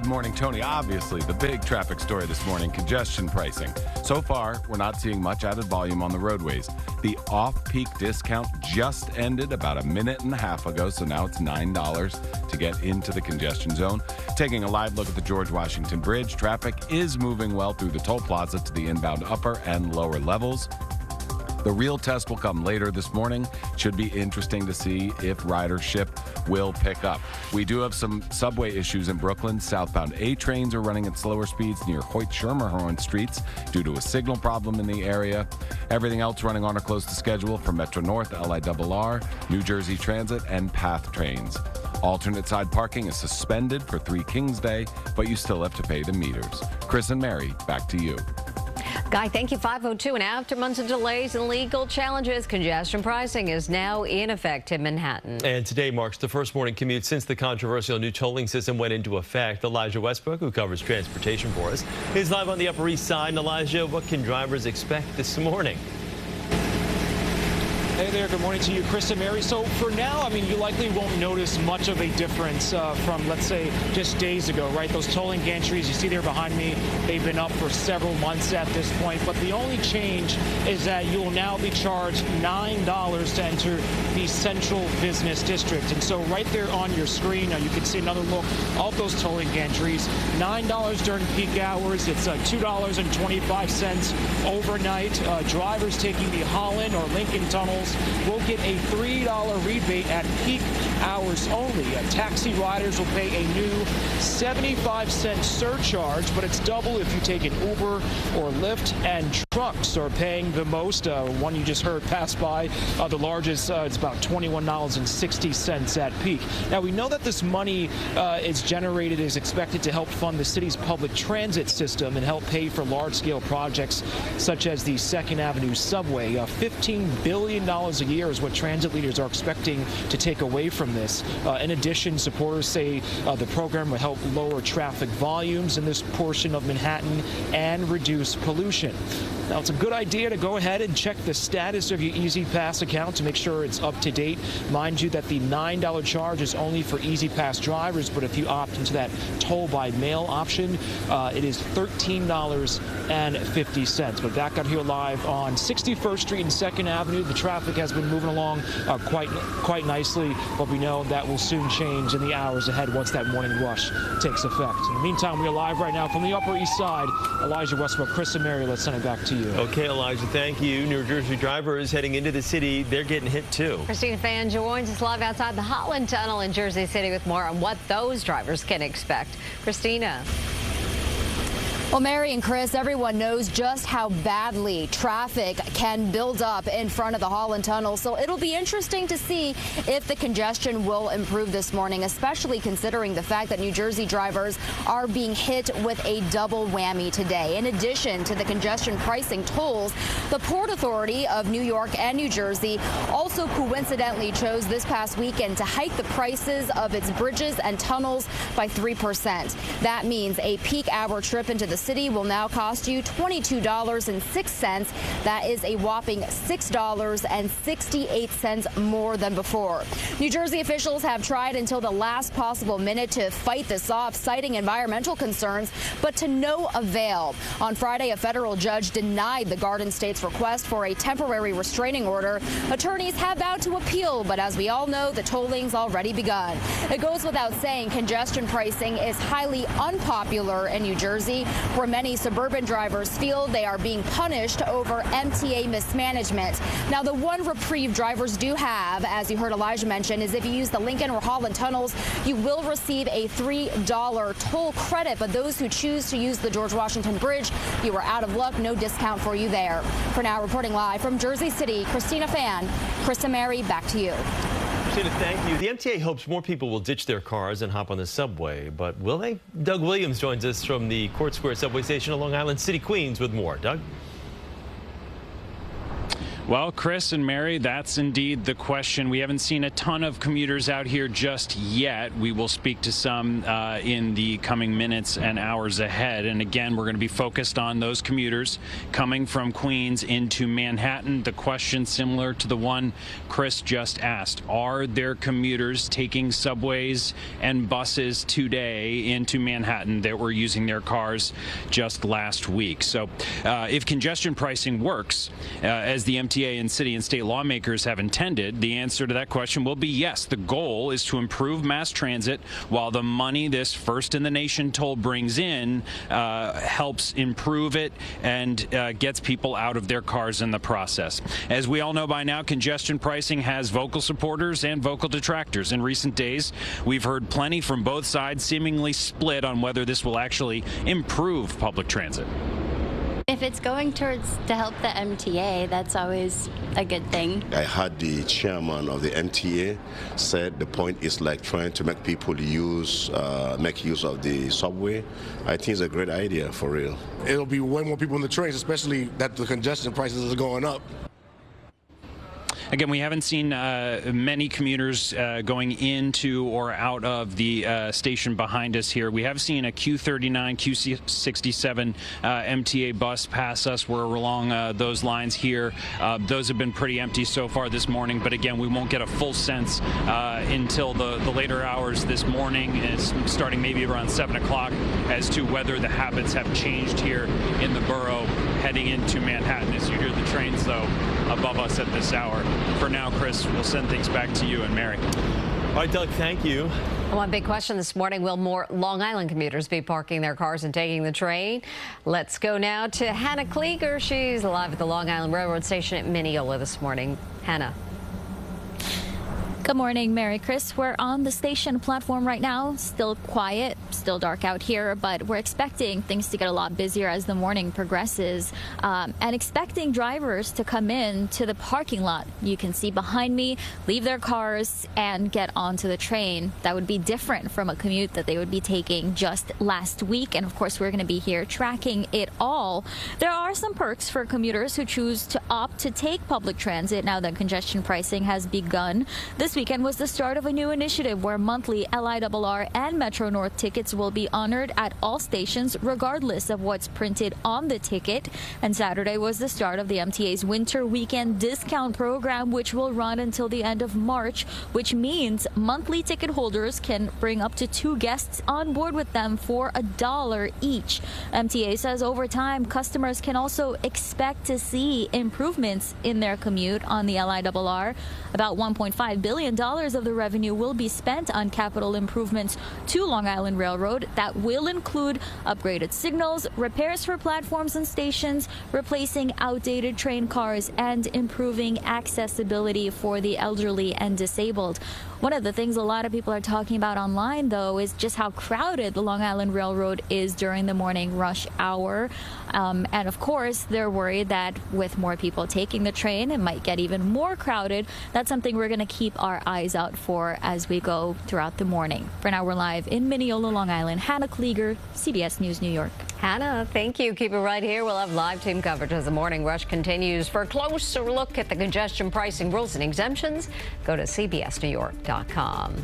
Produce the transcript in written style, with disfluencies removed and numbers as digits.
morning, Tony. Obviously, the big traffic story this morning, congestion pricing. So far, we're not seeing much added volume on the roadways. The off-peak discount just ended about a minute and a half ago, so now it's $9 to get into the congestion zone. Taking a live look at the George Washington Bridge, traffic is moving well through the toll plaza to the inbound upper and lower levels. The real test will come later this morning. Should be interesting to see if ridership will pick up. We do have some subway issues in Brooklyn. Southbound A trains are running at slower speeds near Hoyt-Schermerhorn streets due to a signal problem in the area. Everything else running on or close to schedule for Metro North, LIRR, New Jersey Transit, and PATH trains. Alternate side parking is suspended for 3 Kings Day, but you still have to pay the meters. Chris and Mary, back to you. Guy, thank you. 5:02, and after months of delays and legal challenges, congestion pricing is now in effect in Manhattan. And today marks the first morning commute since the controversial new tolling system went into effect. Elijah Westbrook, who covers transportation for us, is live on the Upper East Side. And Elijah, what can drivers expect this morning? Hey there, good morning to you, Chris and Mary. So for now, I mean, you likely won't notice much of a difference from, let's say, just days ago, right? Those tolling gantries you see there behind me, they've been up for several months at this point. But the only change is that you will now be charged $9 to enter the central business district. And so right there on your screen, you can see another look of those tolling gantries. $9 during peak hours. It's $2.25 overnight. Drivers taking the Holland or Lincoln tunnels will get a $3 rebate at peak hours only. Taxi riders will pay a new 75-cent surcharge, but it's double if you take an Uber or Lyft. And trucks are paying the most. One you just heard pass by, the largest, it's about $21.60 at peak. Now, we know that this money is expected to help fund the city's public transit system and help pay for large-scale projects such as the 2nd Avenue subway. $15 billion a year is what transit leaders are expecting to take away from this. In addition, supporters say the program will help lower traffic volumes in this portion of Manhattan and reduce pollution. Now, it's a good idea to go ahead and check the status of your Easy Pass account to make sure it's up to date. Mind you that the $9 charge is only for Easy Pass drivers, but if you opt into that toll by mail option, it is $13.50. But back out here live on 61st Street and 2nd Avenue, the traffic has been moving along quite nicely, but we know that will soon change in the hours ahead once that morning rush takes effect. In the meantime, we are live right now from the Upper East Side. Elijah Westbrook, Chris and Mary, let's send it back to you. Okay, Elijah, thank you. New Jersey drivers heading into the city, they're getting hit too. Christina Fan joins us live outside the Holland Tunnel in Jersey City with more on what those drivers can expect. Christina. Well, Mary and Chris, everyone knows just how badly traffic can build up in front of the Holland Tunnel. So it'll be interesting to see if the congestion will improve this morning, especially considering the fact that New Jersey drivers are being hit with a double whammy today. In addition to the congestion pricing tolls, the Port Authority of New York and New Jersey also coincidentally chose this past weekend to hike the prices of its bridges and tunnels by 3%. That means a peak hour trip into the city will now cost you $22.06. That is a whopping $6.68 more than before. New Jersey officials have tried until the last possible minute to fight this off, citing environmental concerns, but to no avail. On Friday, a federal judge denied the Garden State's request for a temporary restraining order. Attorneys have vowed to appeal, but as we all know, the tolling's already begun. It goes without saying congestion pricing is highly unpopular in New Jersey, where many suburban drivers feel they are being punished over MTA mismanagement. Now, the one reprieve drivers do have, as you heard Elijah mention, is if you use the Lincoln or Holland tunnels, you will receive a $3 toll credit. But those who choose to use the George Washington Bridge, you are out of luck. No discount for you there. For now, reporting live from Jersey City, Christina Fan. Chris and Mary, back to you. Christina, thank you. The MTA hopes more people will ditch their cars and hop on the subway, but will they? Doug Williams joins us from the Court Square subway station on Long Island City, Queens with more. Doug? Well, Chris and Mary, that's indeed the question. We haven't seen a ton of commuters out here just yet. We will speak to some in the coming minutes and hours ahead. And again, we're going to be focused on those commuters coming from Queens into Manhattan. The question similar to the one Chris just asked. Are there commuters taking subways and buses today into Manhattan that were using their cars just last week? So if congestion pricing works, as the MTA and city and state lawmakers have intended, the answer to that question will be yes. The goal is to improve mass transit while the money this first-in-the-nation toll brings in helps improve it and gets people out of their cars in the process. As we all know by now, congestion pricing has vocal supporters and vocal detractors. In recent days, we've heard plenty from both sides seemingly split on whether this will actually improve public transit. If it's going to help the MTA, that's always a good thing. I heard the chairman of the MTA said the point is like trying to make people make use of the subway. I think it's a great idea, for real. It'll be way more people in the trains, especially that the congestion prices are going up. Again, we haven't seen many commuters going into or out of the station behind us here. We have seen a Q39, Q67 MTA bus pass us. We're along those lines here. Those have been pretty empty so far this morning, but again, we won't get a full sense until the later hours this morning, starting maybe around 7 o'clock, as to whether the habits have changed here in the borough heading into Manhattan. As you hear the trains, though, above us at this hour. For now, Chris, we'll send things back to you and Mary. All right, Doug, thank you. One big question this morning, will more Long Island commuters be parking their cars and taking the train? Let's go now to Hannah Kliger. She's live at the Long Island Railroad Station at Mineola this morning. Hannah. Good morning, Mary. Chris, we're on the station platform right now. Still quiet, still dark out here, but we're expecting things to get a lot busier as the morning progresses, and expecting drivers to come in to the parking lot. You can see behind me, leave their cars and get onto the train. That would be different from a commute that they would be taking just last week. And of course, we're going to be here tracking it all. There are some perks for commuters who choose to opt to take public transit now that congestion pricing has begun. This weekend was the start of a new initiative where monthly LIRR and Metro North tickets will be honored at all stations regardless of what's printed on the ticket. And Saturday was the start of the MTA's winter weekend discount program, which will run until the end of March, which means monthly ticket holders can bring up to 2 guests on board with them for $1 each. MTA says over time, customers can also expect to see improvements in their commute on the LIRR. About $1.5 billion of the revenue will be spent on capital improvements to Long Island Railroad that will include upgraded signals, repairs for platforms and stations, replacing outdated train cars, and improving accessibility for the elderly and disabled. One of the things a lot of people are talking about online, though, is just how crowded the Long Island Railroad is during the morning rush hour. And of course, they're worried that with more people taking the train, it might get even more crowded. That's something we're going to keep our eyes out for as we go throughout the morning. For now, we're live in Mineola, Long Island. Hannah Kliger, CBS News, New York. Hannah, thank you. Keep it right here. We'll have live team coverage as the morning rush continues. For a closer look at the congestion pricing rules and exemptions, go to cbsnewyork.com.